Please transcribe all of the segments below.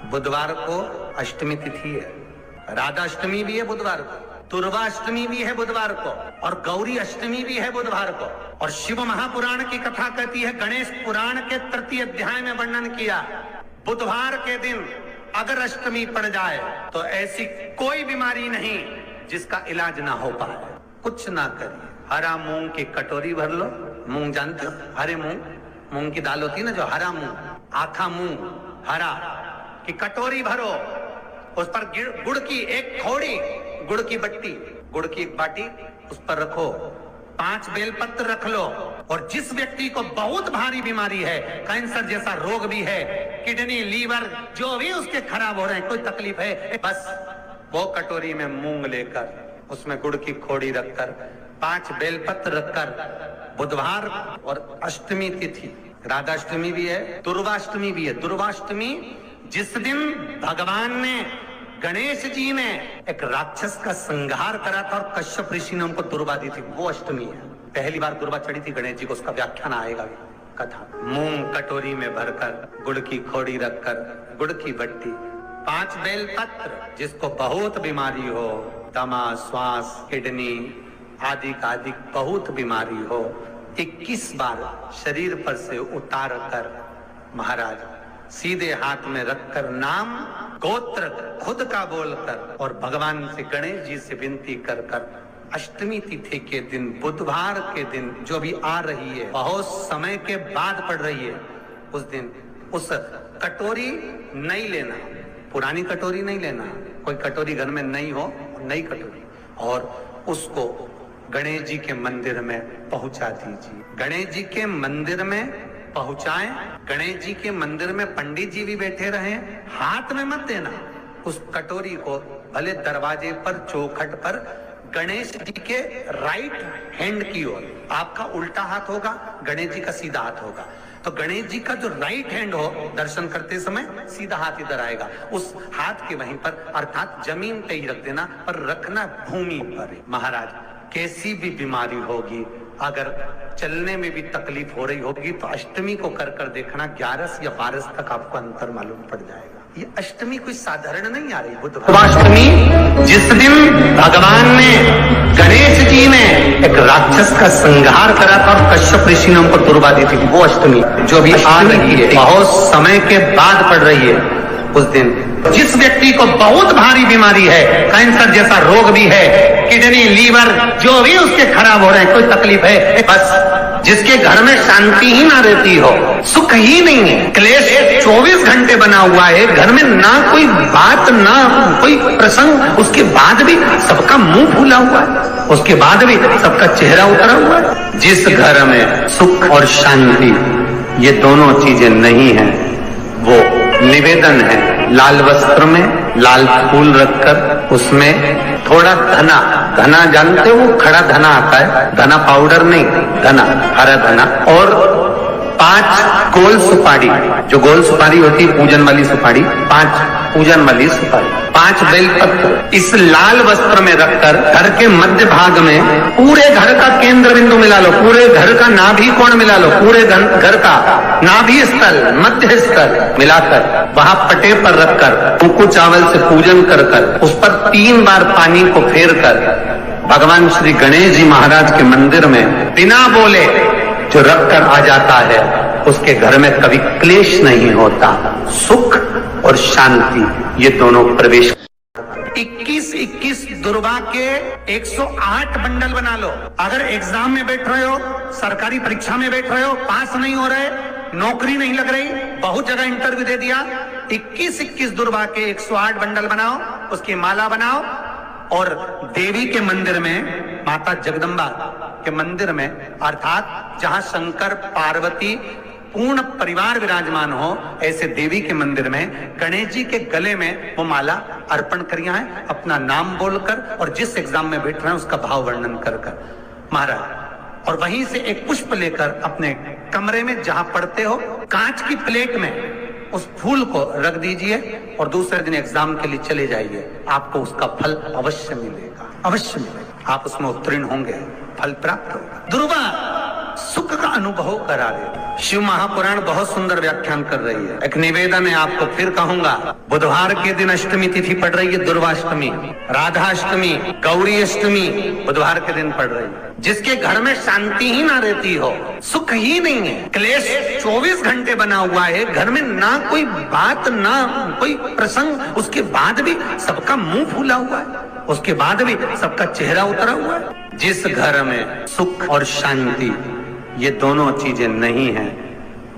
बुधवार को अष्टमी तिथि है, राधा अष्टमी भी है बुधवार को, दुर्गा अष्टमी भी है बुधवार को, और गौरी अष्टमी भी है बुधवार को। और शिव महापुराण की कथा कहती है, गणेश पुराण के 3 अध्याय में वर्णन किया, बुधवार के दिन अगर अष्टमी पड़ जाए तो ऐसी कोई बीमारी नहीं जिसका इलाज ना हो पाए। कुछ ना करिए, हरा मूंग की कटोरी भर लो, मूंग जानते हो, हरे मूंग की दाल होती है ना, जो हरा मूंग, आखा मूंग हरा की कटोरी भरो, उस पर गुड़ की एक खोड़ी, गुड़ की बट्टी, गुड़ की एक बाटी, उस पर रखो, 5 बेलपत्र रख लो। और जिस व्यक्ति को बहुत भारी बीमारी है, कैंसर जैसा रोग भी है, किडनी लीवर जो भी उसके खराब हो रहे हैं, कोई तकलीफ है, बस वो कटोरी में मूंग लेकर, उसमें गुड़ की खोड़ी रखकर, 5 बेलपत्र रखकर, बुधवार और अष्टमी तिथि, राधाष्टमी भी है, दुर्गाष्टमी भी है। दुर्गाष्टमी जिस दिन भगवान ने, गणेश जी ने एक राक्षस का संहार करा था और कश्यप ऋषि ने उनको दुर्वा दी थी, वो अष्टमी है। पहली बार दुर्वा चढ़ी थी गणेश जी को, उसका व्याख्यान आएगा कथा। मूंग कटोरी में भरकर, गुड़ की खोड़ी रखकर, गुड़ की बट्टी, 5 बेलपत्र, जिसको बहुत बीमारी हो, दमा, श्वास, किडनी आदि का आदि बहुत बीमारी हो, 21 बार शरीर पर से उतार कर महाराज सीधे हाथ में रखकर, नाम गोत्र खुद का बोलकर और भगवान से, गणेश जी से विनती कर कर, अष्टमी तिथि के दिन, बुधवार के दिन जो भी आ रही है, बहुत समय के बाद पड़ रही है, उस दिन उस कटोरी नहीं लेना, पुरानी कटोरी नहीं लेना, कोई कटोरी घर में नहीं हो, नई कटोरी, और उसको गणेश जी के मंदिर में पहुंचा दीजिए। गणेश जी के मंदिर में पहुंचाएं, गणेश जी के मंदिर में पंडित जी भी बैठे रहे, हाथ में मत देना उस कटोरी को, भले दरवाजे पर, चौखट पर, गणेश जी के राइट हैंड की ओर, आपका उल्टा हाथ होगा, गणेश जी का सीधा हाथ होगा, तो गणेश जी का जो राइट हैंड हो, दर्शन करते समय सीधा हाथ इधर आएगा, उस हाथ के वहीं पर, अर्थात जमीन पे ही रख देना, पर रखना भूमि पर। महाराज कैसी भी बीमारी होगी, अगर चलने में भी तकलीफ हो रही होगी, तो अष्टमी को कर कर देखना, 11 या 12 तक आपको अंतर मालूम पड़ जाएगा। ये अष्टमी कोई साधारण नहीं आ रही, बुधवाष्टमी जिस दिन भगवान ने, गणेश जी ने एक राक्षस का संहार करा था और कश्यप ऋषि ने उनको दुर्वा दी थी, वो अष्टमी जो भी आ रही है, बहुत समय के बाद पड़ रही है, उस दिन जिस व्यक्ति को बहुत भारी बीमारी है, कैंसर जैसा रोग भी है, किडनी लीवर जो भी उसके खराब हो रहे हैं, कोई तकलीफ है, बस जिसके घर में शांति ही ना रहती हो, सुख ही नहीं है, क्लेश 24 घंटे बना हुआ है, घर में ना कोई बात, ना कोई प्रसंग, उसके बाद भी सबका मुंह फूला हुआ है, उसके बाद भी सबका चेहरा उतरा हुआ है। जिस घर में सुख और शांति ये दोनों चीजें नहीं है, वो निवेदन है, लाल वस्त्र में लाल फूल रखकर, उसमें थोड़ा धना जानते हो, वो खड़ा धना आता है, धना पाउडर नहीं, धना, हरा धना, और 5 गोल सुपारी, जो गोल सुपारी होती है पूजन वाली सुपारी, 5 पूजन वाली सुपारी, 5 बेलपत्र, इस लाल वस्त्र में रखकर घर के मध्य भाग में पूरे घर का केंद्र बिंदु मिला लो, पूरे घर का नाभि कोण मिला लो, पूरे घर का नाभि स्थल, मध्य स्थल मिलाकर वहां पटे पर रखकर, कुंकु चावल से पूजन कर कर, उस पर 3 बार पानी को फेर कर, भगवान श्री गणेश जी महाराज के मंदिर में बिना बोले जो रख कर आ जाता है, उसके घर में कभी क्लेश नहीं होता, सुख और शांति ये दोनों प्रवेश। 21 दुर्गा के 108 बंडल बना लो। अगर एग्जाम में बैठ रहे हो, सरकारी परीक्षा में बैठ रहे हो, पास नहीं हो रहे, नौकरी नहीं लग रही, बहुत जगह इंटरव्यू दे दिया, 21 दुर्गा के 108 बंडल बनाओ, उसकी माला बनाओ, और देवी के मंदिर में, माता जगदम्बा के मंदिर में, अर्थात जहां शंकर पार्वती पूर्ण परिवार विराजमान हो, ऐसे देवी के मंदिर में गणेश जी के गले में वो माला अर्पण करिया है, अपना नाम बोलकर, और जिस एग्जाम में बैठ रहे हैं उसका भाव वर्णन कर कर महाराज, और वहीं से एक पुष्प लेकर अपने कमरे में जहां पढ़ते हो, कांच की प्लेट में उस फूल को रख दीजिए, और दूसरे दिन एग्जाम के लिए चले जाइए, आपको उसका फल अवश्य मिलेगा, अवश्य मिलेगा, आप उसमें उत्तीर्ण होंगे, फल प्राप्त होगा। दुर्गा सुख का अनुभव करा देता। शिव महापुराण बहुत सुंदर व्याख्यान कर रही है। एक निवेदन है आपको, फिर कहूंगा, बुधवार के दिन अष्टमी तिथि पड़ रही है, दुर्वाष्टमी, राधाष्टमी, गौरी अष्टमी बुधवार के दिन पड़ रही है। जिसके घर में शांति ही ना रहती हो, सुख ही नहीं है, क्लेश 24 घंटे बना हुआ है, घर में ना कोई बात ना कोई प्रसंग, उसके बाद भी सबका मुंह फूला हुआ है, उसके बाद भी सबका चेहरा उतरा हुआ है। जिस घर में सुख और शांति ये दोनों चीजें नहीं है,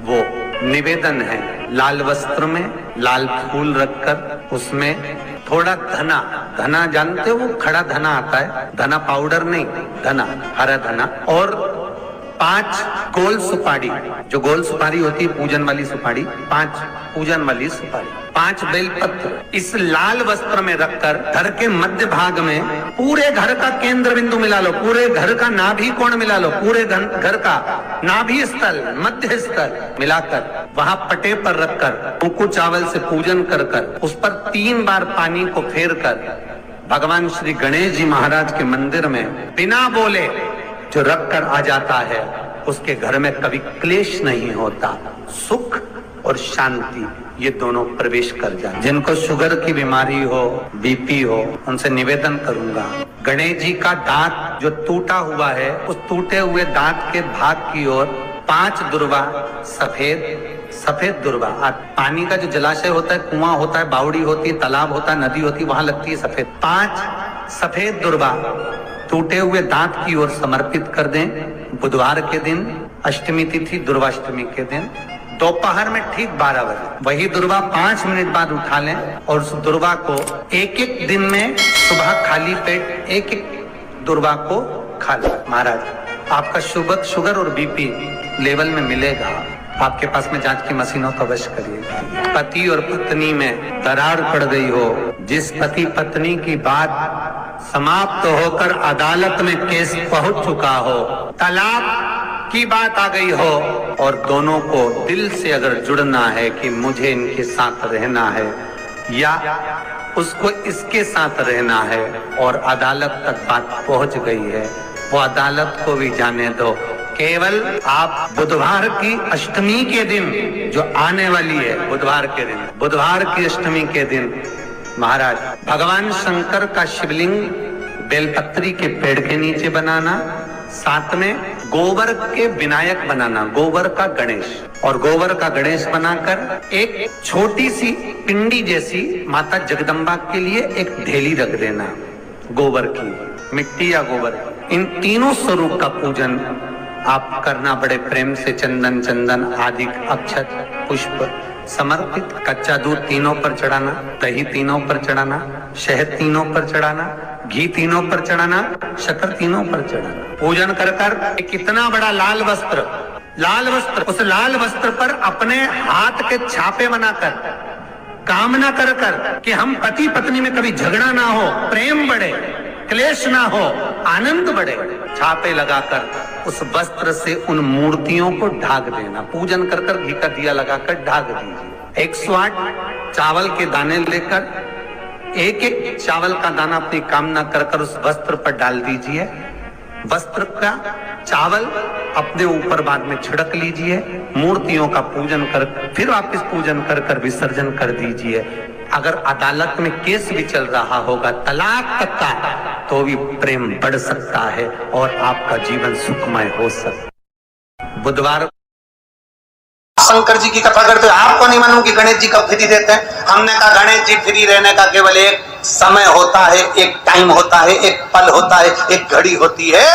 वो निवेदन है लाल वस्त्र में लाल फूल रखकर उसमें थोड़ा धना जानते हो, वो खड़ा धना आता है, धना पाउडर नहीं, धना, हरा धना, और 5 गोल सुपारी, जो गोल सुपारी होती है पूजन वाली सुपारी, 5 पूजन वाली सुपारी, 5 बेलपत्र इस लाल वस्त्र में रखकर घर के मध्य भाग में पूरे घर का केंद्र बिंदु मिला लो, पूरे घर का नाभि कोण मिला लो, पूरे घर का नाभि स्थल मध्य स्थल मिलाकर वहां पटे पर रखकर कुंकू चावल से पूजन कर उस पर 3 बार पानी को फेर कर भगवान श्री गणेश जी महाराज के मंदिर में बिना बोले जो रख कर आ जाता है, उसके घर में कभी क्लेश नहीं होता, सुख और शांति ये दोनों प्रवेश कर जाए। जिनको शुगर की बीमारी हो, बीपी हो, उनसे निवेदन करूंगा, गणेश जी का दांत जो टूटा हुआ है, उस टूटे हुए दांत के भाग की ओर 5 दुर्वा सफेद दुर्वा, पानी का जो जलाशय होता है, कुआं होता है, बावड़ी होती है, तालाब होता है, नदी होती है, वहां लगती है सफेद, 5 सफेद दुर्वा टूटे हुए दांत की ओर समर्पित कर दें। बुधवार के दिन अष्टमी तिथि दुर्वाष्टमी के दिन दोपहर में ठीक 12 बजे वही दुर्वा 5 मिनट बाद उठा लें और उस दुर्वा को एक दिन में सुबह खाली पेट एक दुर्वा को खा लें। महाराज आपका शुगर और बीपी लेवल में मिलेगा। आपके पास में जांच की मशीन हो तो अवश्य करिएगा। पति और पत्नी में दरार पड़ गई हो, जिस पति पत्नी की बात समाप्त होकर अदालत में केस पहुंच चुका हो, तलाक की बात आ गई हो और दोनों को दिल से अगर जुड़ना है कि मुझे इनके साथ रहना है या उसको इसके साथ रहना है और अदालत तक बात पहुंच गई है, वो अदालत को भी जाने दो। केवल आप बुधवार की अष्टमी के दिन जो आने वाली है, बुधवार की अष्टमी के दिन महाराज भगवान शंकर का शिवलिंग बेलपत्री के पेड़ के नीचे बनाना, साथ में गोबर के विनायक बनाना, गोबर का गणेश, और गोबर का गणेश बनाकर एक छोटी सी पिंडी जैसी माता जगदम्बा के लिए एक ढेली रख देना, गोबर की, मिट्टी या गोबर। इन तीनों स्वरूप का पूजन आप करना बड़े प्रेम से, चंदन आदि अक्षत पुष्प समर्पित, कच्चा दूध तीनों पर चढ़ाना, दही तीनों पर चढ़ाना, शहद तीनों पर चढ़ाना, घी तीनों पर चढ़ाना, शक्कर तीनों पर चढ़ाना। पूजन कर कितना बड़ा लाल वस्त्र, उस लाल वस्त्र पर अपने हाथ के छापे बनाकर कामना कर कि हम पति पत्नी में कभी झगड़ा ना हो, प्रेम बढ़े, क्लेश ना हो, आनंद बढ़े, छापे लगाकर उस वस्त्र से उन मूर्तियों को ढाक देना। पूजन कर घी का दिया लगाकर ढाक दीजिए। 108 चावल के दाने लेकर एक चावल का दाना अपनी कामना कर उस वस्त्र पर डाल दीजिए। वस्त्र का चावल अपने ऊपर बाद में छिड़क लीजिए। मूर्तियों का पूजन कर फिर वापस पूजन कर विसर्जन कर दीजिए। अगर अदालत में केस भी चल रहा होगा तलाक तक का, तो भी प्रेम बढ़ सकता है और आपका जीवन सुखमय हो सकता। बुधवार शंकर जी की कथा करते हो, आपको नहीं मालूम कि गणेश जी कब फ्री देते हैं। हमने कहा गणेश जी फ्री रहने का केवल एक समय होता है, एक टाइम होता है, एक पल होता है, एक घड़ी होती है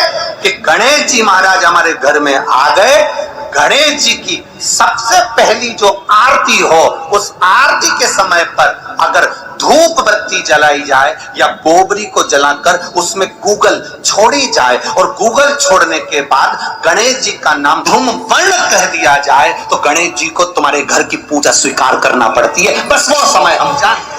कि गणेश जी महाराज हमारे घर में आ गए। गणेश जी की सबसे पहली जो आरती हो, उस आरती के समय पर अगर धूप बत्ती जलाई जाए या गोबरी को जलाकर उसमें गूगल छोड़ी जाए और गूगल छोड़ने के बाद गणेश जी का नाम धूम वर्ण कह दिया जाए, तो गणेश जी को तुम्हारे घर की पूजा स्वीकार करना पड़ती है। बस वो समय हम जानते हैं।